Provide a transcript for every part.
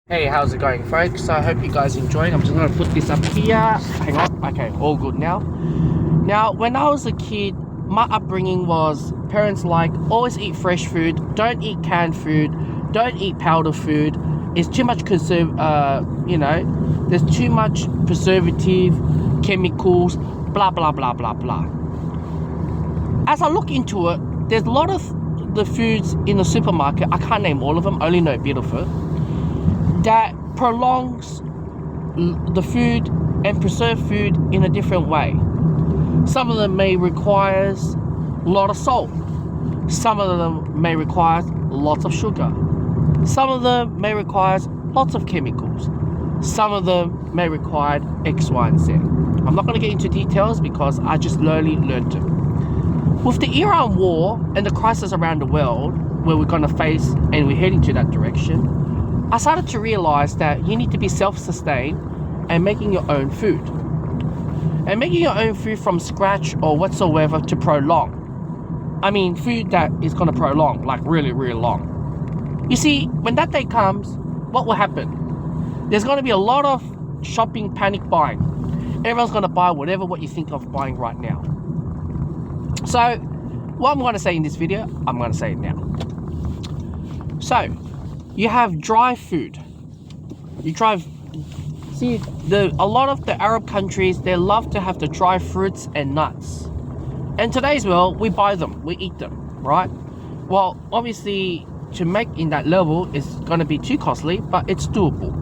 Hey, how's it going, folks? I hope you guys enjoying. I'm just gonna put this up here. Hang on. Okay, all good now. Now, when I was a kid, my upbringing was parents like always eat fresh food, don't eat canned food, don't eat powder food. It's too much there's too much preservative, chemicals, blah blah blah blah blah. As I look into it, there's a lot of the foods in the supermarket. I can't name all of them, only know a bit of it, that prolongs the food and preserve food in a different way. Some of them may require a lot of salt. Some of them may require lots of sugar. Some of them may require lots of chemicals. Some of them may require X, Y, and Z. I'm not going to get into details because I just learned it. With the Iran war and the crisis around the world where we're going to face and we're heading to that direction, I started to realize that you need to be self-sustained and making your own food. And making your own food from scratch or whatsoever to prolong. I mean, food that is going to prolong, like really, really long. You see, when that day comes, what will happen? There's going to be a lot of shopping panic buying. Everyone's going to buy what you think of buying right now. So, what I'm going to say in this video, I'm going to say it now. So, you have dry food. A lot of the Arab countries, they love to have the dry fruits and nuts. And today's world, we buy them, we eat them, right? Well, obviously, to make in that level is going to be too costly, but it's doable.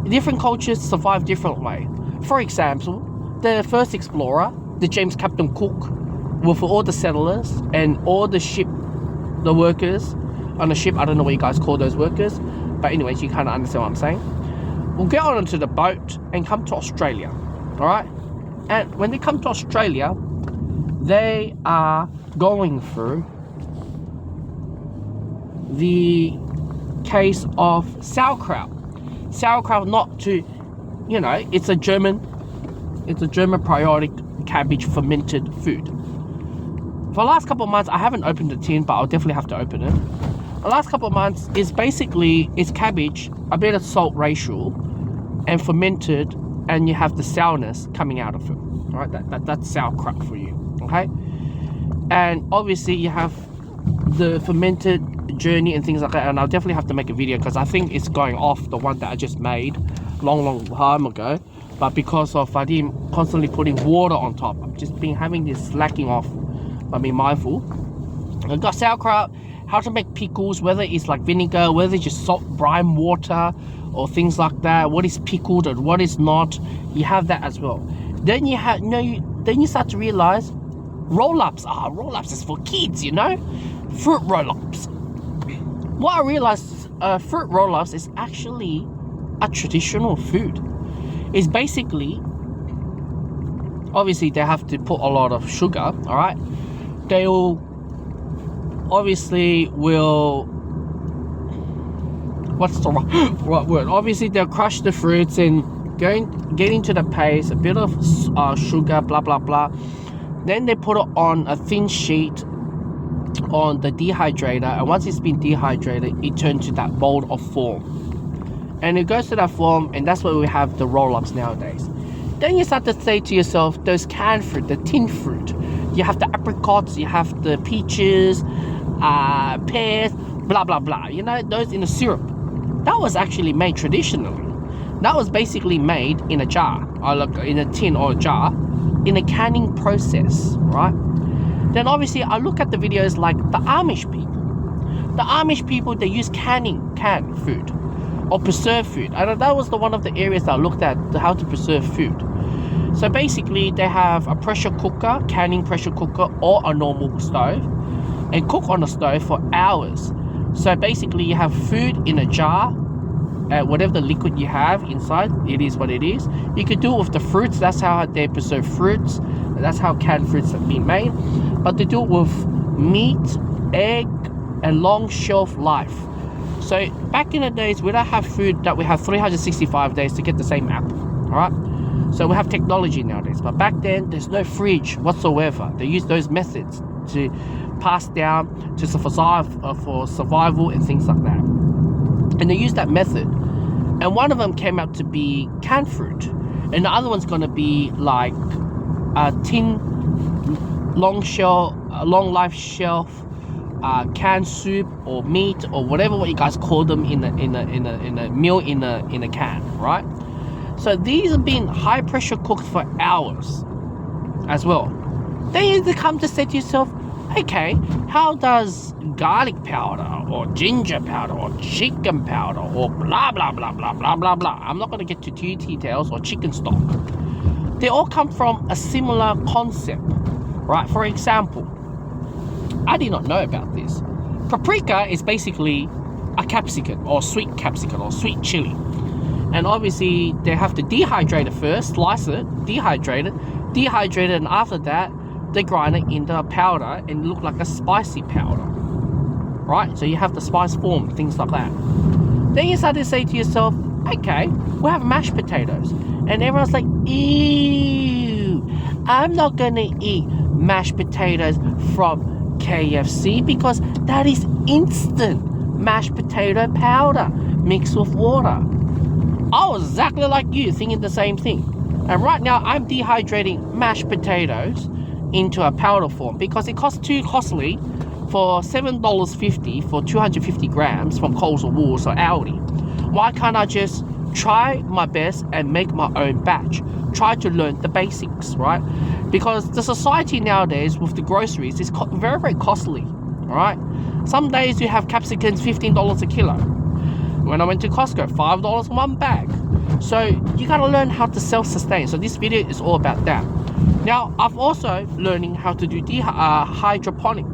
Different cultures survive different way. For example, the first explorer, the James Captain Cook, with all the settlers and all the workers on a ship, I don't know what you guys call those workers, but anyways, you kind of understand what I'm saying. We'll get onto the boat and come to Australia, all right? And when they come to Australia, they are going through the case of sauerkraut. Sauerkraut, it's a German probiotic cabbage fermented food. For the last couple of months, I haven't opened the tin, but I'll definitely have to open it. The last couple of months is cabbage, a bit of salt ratio, and fermented, and you have the sourness coming out of it. All right, that's sauerkraut for you. Okay, and obviously you have the fermented journey and things like that. And I'll definitely have to make a video because I think it's going off the one that I just made long time ago. But because of I didn't constantly putting water on top, I've just been having this slacking off. I mean, mindful. I've got sauerkraut. How to make pickles, whether it's like vinegar, whether it's just salt, brine water, or things like that. What is pickled and what is not. You have that as well. Then you start to realize roll-ups. Roll-ups is for kids, fruit roll-ups. What I realized is fruit roll-ups is actually a traditional food. It's basically, obviously they have to put a lot of sugar, all right? They will obviously what's the right word? Obviously they'll crush the fruits and get into the paste, a bit of sugar, blah blah blah. Then they put it on a thin sheet on the dehydrator, and once it's been dehydrated, it turns to that mold of form. And it goes to that form, and that's where we have the roll-ups nowadays. Then you start to say to yourself, those canned fruit, the tin fruit, you have the apricots, you have the peaches, pears, blah blah blah, those in a syrup. That was actually made traditionally. That was basically made in a jar, or in a tin or a jar, in a canning process, right? Then obviously I look at the videos like the Amish people. The Amish people, they use canned food or preserved food. And that was one of the areas that I looked at, how to preserve food. So basically they have a pressure cooker, canning pressure cooker, or a normal stove, and cook on the stove for hours. So basically you have food in a jar, whatever the liquid you have inside, it is what it is. You could do it with the fruits. That's how they preserve fruits. That's how canned fruits have been made. But they do it with meat, egg, and long shelf life. So back in the days, we don't have food that we have 365 days to get the same apple, all right? So we have technology nowadays, but back then there's no fridge whatsoever. They use those methods to pass down to survive for survival and things like that. And they use that method and one of them came out to be canned fruit, and the other one's gonna be like a tin long life shelf canned soup or meat or whatever what you guys call them in a meal in a can, right? So these have been high pressure cooked for hours as well. Then you come to say to yourself, okay, how does garlic powder or ginger powder or chicken powder or blah blah blah blah blah blah blah, I'm not going to get to too details, or chicken stock, they all come from a similar concept, right? For example, I did not know about this. Paprika is basically a capsicum or sweet capsicum or sweet chili, and obviously they have to dehydrate it first, slice it, dehydrate it, and after that they grind it into a powder and look like a spicy powder, right? So you have the spice form, things like that. Then you start to say to yourself, okay, we have mashed potatoes, and everyone's like, ew, I'm not gonna eat mashed potatoes from KFC because that is instant mashed potato powder mixed with water. I was exactly like you, thinking the same thing. And right now I'm dehydrating mashed potatoes into a powder form because it costs too costly for $7.50 for 250 grams from Coles or Woolworths or Aldi. Why can't I just try my best and make my own batch? Try to learn the basics, right? Because the society nowadays with the groceries is very, very costly, all right? Some days you have capsicums $15 a kilo. When I went to Costco, $5 one bag. So you gotta learn how to self-sustain. So this video is all about that. Now, I've also learning how to do hydroponic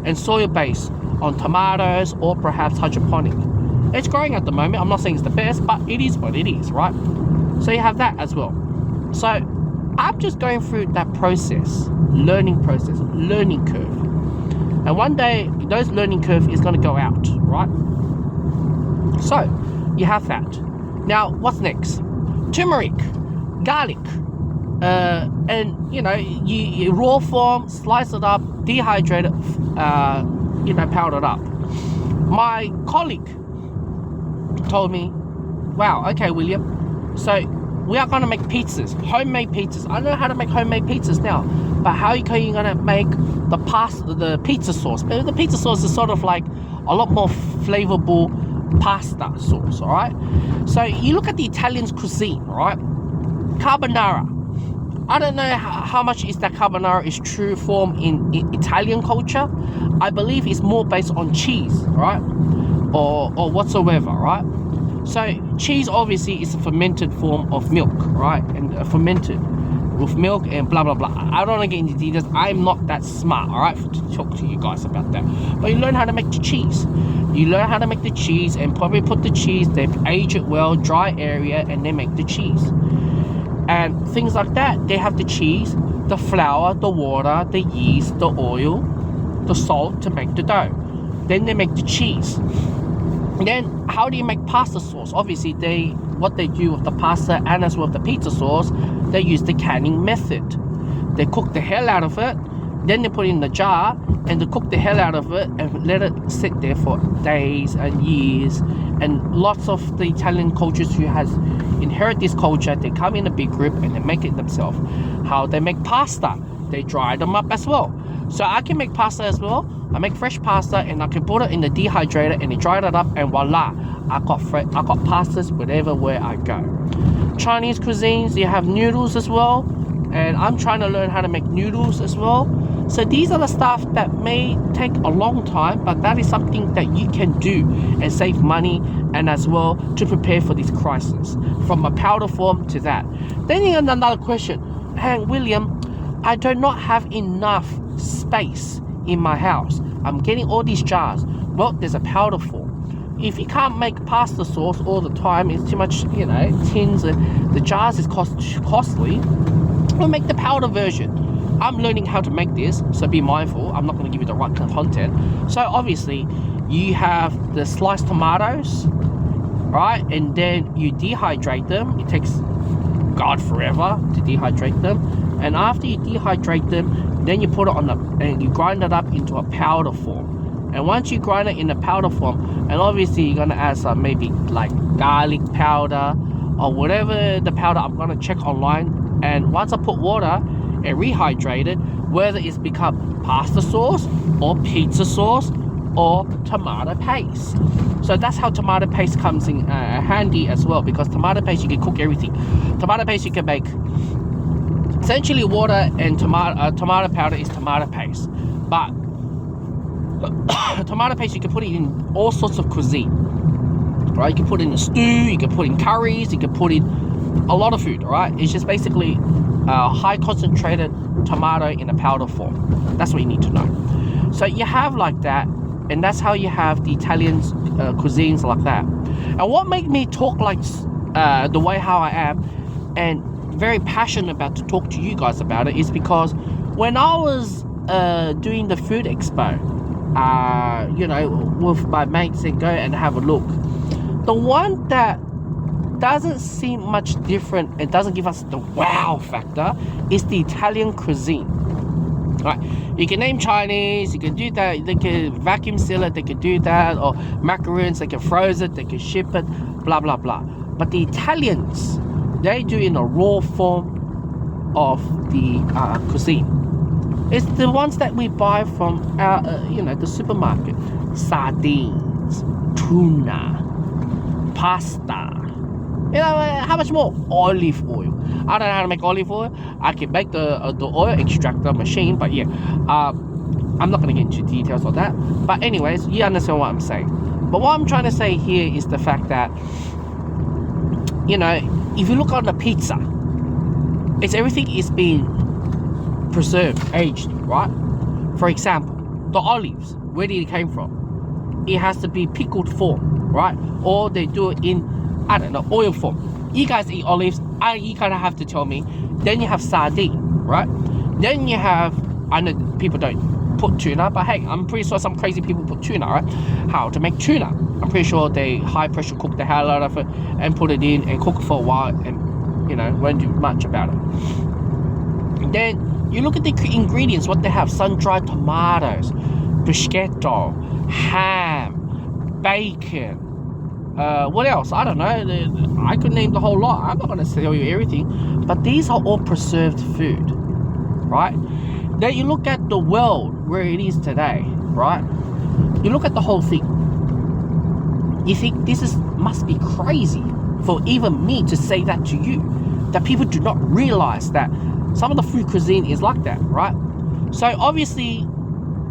and soil based on tomatoes or perhaps hydroponic. It's growing at the moment. I'm not saying it's the best, but it is what it is, right? So you have that as well. So I'm just going through that process, learning curve. And one day, those learning curve is gonna go out, right? So you have that. Now, what's next? Turmeric, garlic, and you raw form, slice it up, dehydrate it, powder it up. My colleague told me, wow, okay, William, so we are gonna make pizzas, homemade pizzas. I know how to make homemade pizzas now, but how are you gonna make the pizza sauce? The pizza sauce is sort of like a lot more flavorful pasta sauce, all right? So you look at the Italian cuisine, right? Carbonara. I don't know how much is that carbonara is true form in Italian culture. I believe it's more based on cheese, right? Or whatsoever, right? So cheese obviously is a fermented form of milk, right? And fermented with milk and blah blah blah. I don't want to get into details. I'm not that smart, all right, to talk to you guys about that. But you learn how to make the cheese. You learn how to make the cheese and probably put the cheese, they age it well, dry area, and they make the cheese. And things like that. They have the cheese, the flour, the water, the yeast, the oil, the salt to make the dough. Then they make the cheese. Then how do you make pasta sauce? Obviously what they do with the pasta and as well with the pizza sauce, they use the canning method. They cook the hell out of it, then they put it in the jar and they cook the hell out of it and let it sit there for days and years. And lots of the Italian cultures who has inherit this culture, they come in a big group and they make it themselves. How they make pasta, they dry them up as well. So I can make pasta as well. I make fresh pasta and I can put it in the dehydrator and they dry it up and voila, I got pastas wherever where I go. Chinese cuisines, you have noodles as well, and I'm trying to learn how to make noodles as well. So these are the stuff that may take a long time, but that is something that you can do and save money and as well to prepare for this crisis, from a powder form to that. Then you have another question. Hey William, I do not have enough space in my house. I'm getting all these jars. Well, there's a powder form. If you can't make pasta sauce all the time, it's too much, tins and the jars is costly, we'll make the powder version. I'm learning how to make this, so be mindful. I'm not going to give you the right content. So obviously, you have the sliced tomatoes, right? And then you dehydrate them. It takes God forever to dehydrate them. And after you dehydrate them, then you put it and you grind it up into a powder form. And once you grind it in a powder form, and obviously you're gonna add some maybe like garlic powder or whatever the powder I'm gonna check online. And once I put water and rehydrate it, whether it's become pasta sauce or pizza sauce or tomato paste. So that's how tomato paste comes in handy as well, because tomato paste you can cook everything. Tomato paste you can make essentially water, and tomato powder is tomato paste. But tomato paste you can put it in all sorts of cuisine, right? You can put it in a stew, you can put it in curries, you can put it in a lot of food, right? It's just basically high concentrated tomato in a powder form. That's what you need to know. So you have like that, and that's how you have the Italian cuisines like that. And what made me talk like the way how I am, and very passionate about to talk to you guys about it, is because when I was doing the food expo, you know, with my mates and go and have a look, the one that doesn't seem much different, it doesn't give us the wow factor, is the Italian cuisine. Right, you can name Chinese, you can do that, they can vacuum seal it, they can do that, or macaroons, they can froze it, they can ship it, blah blah blah. But the Italians, they do in a raw form of the cuisine. It's the ones that we buy from our, you know, the supermarket. Sardines, tuna, pasta. You know, how much more? Olive oil. I don't know how to make olive oil. I can make the oil extractor machine, but yeah, I'm not going to get into details of that. But anyways, you understand what I'm saying. But what I'm trying to say here is the fact that, you know, if you look on the pizza, it's everything is being preserved, aged, right? For example, the olives, where did it came from? It has to be pickled form, right? Or they do it in, I don't know, oil form. You guys eat olives, you kind of have to tell me. Then you have sardine, right? Then you have, I know people don't put tuna, but hey, I'm pretty sure some crazy people put tuna, right? How to make tuna? I'm pretty sure they high pressure cook the hell out of it and put it in and cook it for a while, and you know, won't do much about it. Then you look at the ingredients, what they have: sun-dried tomatoes, bruschetta, ham, bacon, what else? I don't know. I could name the whole lot. I'm not going to tell you everything, but these are all preserved food, right? Then you look at the world where it is today, right? You look at the whole thing. You think this must be crazy for even me to say that to you, that people do not realize that some of the food cuisine is like that, right? So obviously,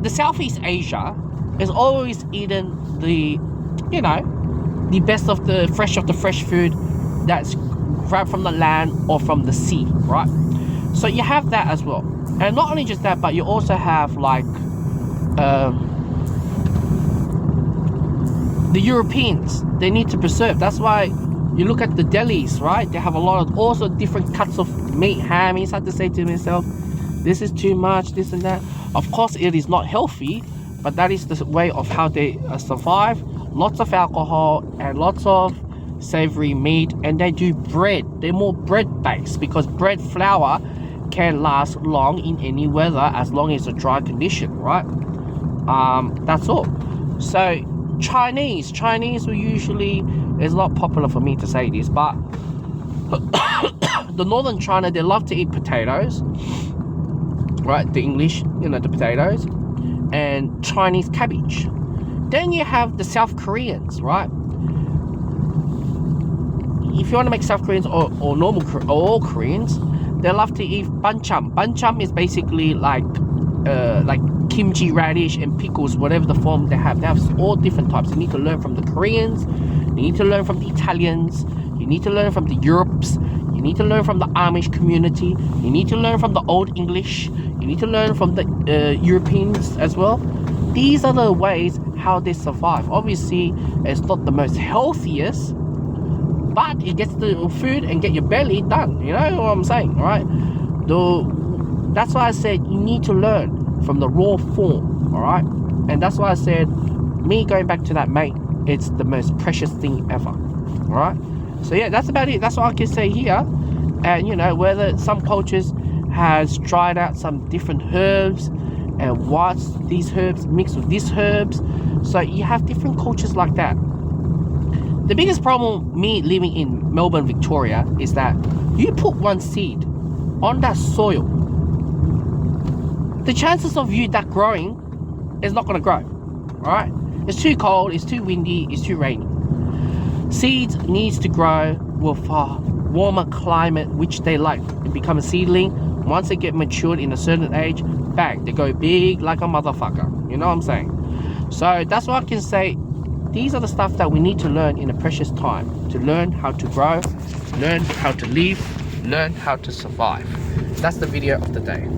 the Southeast Asia is always eating the, you know, the best of the fresh food that's grabbed from the land or from the sea, right? So you have that as well. And not only just that, but you also have like the Europeans, they need to preserve. That's why you look at the delis, right? They have a lot of also different cuts of meat, ham. You have to say to myself, this is too much, this and that. Of course, it is not healthy, but that is the way of how they survive. Lots of alcohol and lots of savory meat, and they do bread. They're more bread based because bread flour can last long in any weather as long as it's a dry condition, right? That's all. So Chinese will usually, it's not popular for me to say this, but the northern China, they love to eat potatoes, right? The English, you know, the potatoes, and Chinese cabbage. Then you have the South Koreans, right? If you want to make South Koreans or normal or all Koreans, they love to eat bancham. Bancham is basically like kimchi radish and pickles, whatever the form they have. They have all different types. You need to learn from the Koreans. You need to learn from the Italians. You need to learn from the Europes. You need to learn from the Amish community. You need to learn from the Old English. You need to learn from the Europeans as well. These are the ways how they survive. Obviously, it's not the most healthiest, but it gets the food and get your belly done. You know what I'm saying, right? That's why I said you need to learn from the raw form, all right? And that's why I said, me going back to that mate, it's the most precious thing ever, all right? So yeah, that's about it. That's what I can say here. And you know, whether some cultures has tried out some different herbs and what's these herbs mixed with these herbs. So you have different cultures like that. The biggest problem me living in Melbourne, Victoria, is that you put one seed on that soil, the chances of you that growing is not going to grow. All right, it's too cold, it's too windy, it's too rainy. Seeds needs to grow with a warmer climate, which they like. They become a seedling. Once they get matured in a certain age, bang, they go big like a motherfucker. You know what I'm saying? So that's what I can say. These are the stuff that we need to learn in a precious time, to learn how to grow, learn how to live, learn how to survive. That's the video of the day.